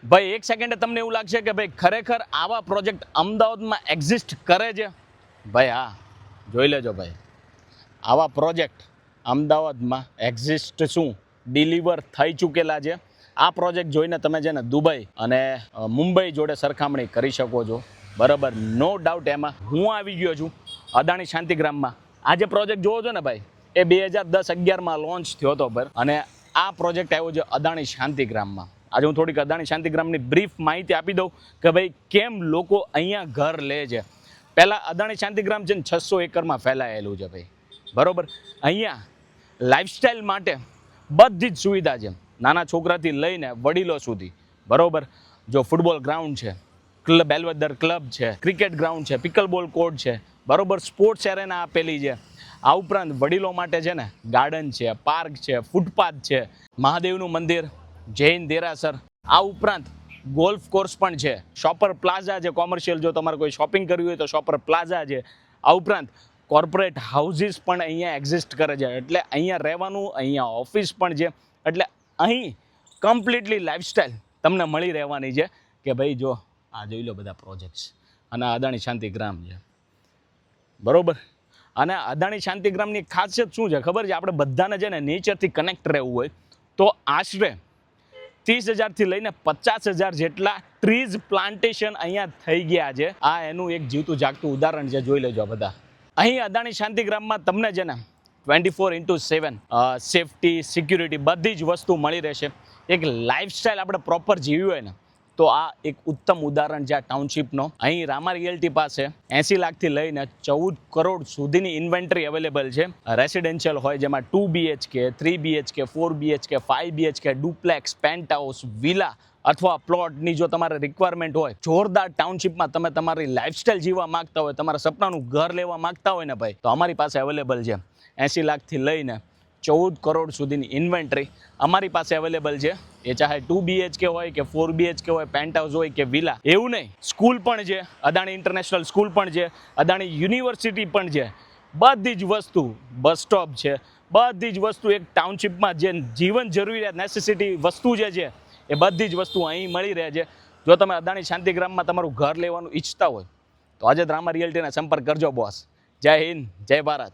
ભાઈ એક સેકન્ડે તમને એવું લાગશે કે ભાઈ ખરેખર આવા પ્રોજેક્ટ અમદાવાદમાં એક્ઝિસ્ટ કરે છે? ભાઈ હા, જોઈ લેજો ભાઈ, આવા પ્રોજેક્ટ અમદાવાદમાં એક્ઝિસ્ટ શું ડિલિવર થઈ ચૂકેલા છે. આ પ્રોજેક્ટ જોઈને તમે છે ને દુબઈ અને મુંબઈ જોડે સરખામણી કરી શકો છો. બરાબર, નો ડાઉટ એમાં. હું આવી ગયો છું અદાણી શાંતિગ્રામમાં. આ જે પ્રોજેક્ટ જોવો છો ને ભાઈ, એ 2010-11માં લોન્ચ થયો હતો પર, અને આ પ્રોજેક્ટ આવ્યો છે અદાણી શાંતિગ્રામમાં. આજે હું થોડીક અદાણી શાંતિગ્રામની બ્રીફ માહિતી આપી દઉં કે ભાઈ કેમ લોકો અહીંયા ઘર લે છે. પહેલાં અદાણી શાંતિગ્રામ છે ને 600 એકરમાં ફેલાયેલું છે ભાઈ. બરાબર, અહીંયા લાઈફસ્ટાઈલ માટે બધી જ સુવિધા છે, નાના છોકરાથી લઈને વડીલો સુધી. બરાબર, જો ફૂટબોલ ગ્રાઉન્ડ છે, બેલવેદર ક્લબ છે, ક્રિકેટ ગ્રાઉન્ડ છે, પિકલબોલ કોર્ટ છે, બરાબર, સ્પોર્ટ્સ એરેના આપેલી છે. આ ઉપરાંત વડીલો માટે છે ને ગાર્ડન છે, પાર્ક છે, ફૂટપાથ છે, મહાદેવનું મંદિર, જૈન દેરાસર. આ ઉપરાંત ગોલ્ફ કોર્સ પણ છે, શોપર પ્લાઝા છે કોમર્શિયલ, જો તમારે કોઈ શોપિંગ કરવી હોય તો શોપર પ્લાઝા છે. આ ઉપરાંત કોર્પોરેટ હાઉસીસ પણ અહીંયા એક્ઝિસ્ટ કરે છે, એટલે અહીંયા રહેવાનું, અહીંયા ઓફિસ પણ છે. એટલે અહીં કમ્પ્લીટલી લાઈફસ્ટાઈલ તમને મળી રહેવાની છે કે ભાઈ જો આ જોઈ લો બધા પ્રોજેક્ટ્સ, અને અદાણી શાંતિગ્રામ છે. બરાબર, અને અદાણી શાંતિગ્રામની ખાસિયત શું છે ખબર છે? આપણે બધાને છે ને નેચરથી કનેક્ટ રહેવું હોય તો આશરે 30,000થી લઈને 50,000 જેટલા ટ્રીઝ પ્લાન્ટેશન અહીંયા થઈ ગયા છે. આ એનું એક જીવતું જાગતું ઉદાહરણ છે, જોઈ લેજો બધા. અહીં અદાણી શાંતિગ્રામમાં તમને છે ને 24/7 સેફટી, સિક્યુરિટી બધી જ વસ્તુ મળી રહેશે. એક લાઈફસ્ટાઈલ આપણે પ્રોપર જીવ્યું હોય ને તો આ એક ઉત્તમ ઉદાહરણ છે આ ટાઉનશીપનો. અહીં રામા રિયલ્ટી પાસે 80 લાખથી લઈને 14 કરોડ સુધીની ઇન્વેન્ટરી અવેલેબલ છે. રેસિડેન્શિયલ હોય જેમાં 2 BHK, 3 BHK, 4 BHK, 5 BHK, duplex, pant house, villa અથવા પ્લોટની જો તમારે રિક્વાયરમેન્ટ હોય, જોરદાર ટાઉનશીપમાં તમે તમારી લાઈફસ્ટાઈલ જીવવા માંગતા હોય, તમારા સપનાનું ઘર લેવા માંગતા હોય ને ભાઈ, તો અમારી પાસે અવેલેબલ છે. 80 લાખથી લઈને 14 કરોડ સુધીની ઇન્વેન્ટરી અમારી પાસે અવેલેબલ છે. એ ચાહે 2 BHK હોય કે 4 BHK હોય, પેન્ટ હાઉસ હોય કે વિલા. એવું નહીં, સ્કૂલ પણ છે, અદાણી ઇન્ટરનેશનલ સ્કૂલ પણ છે, અદાણી યુનિવર્સિટી પણ છે. બધી જ વસ્તુ, બસ સ્ટોપ છે, બધી જ વસ્તુ એક ટાઉનશીપમાં જે જીવન જરૂરિયાત નેસેસિટી વસ્તુ જે છે એ બધી જ વસ્તુ અહીં મળી રહે છે. જો તમે અદાણી શાંતિગ્રામમાં તમારું ઘર લેવાનું ઈચ્છતા હોય તો આજે જ રામા રિયલ્ટીના સંપર્ક કરજો બોસ. જય હિન્દ, જય ભારત.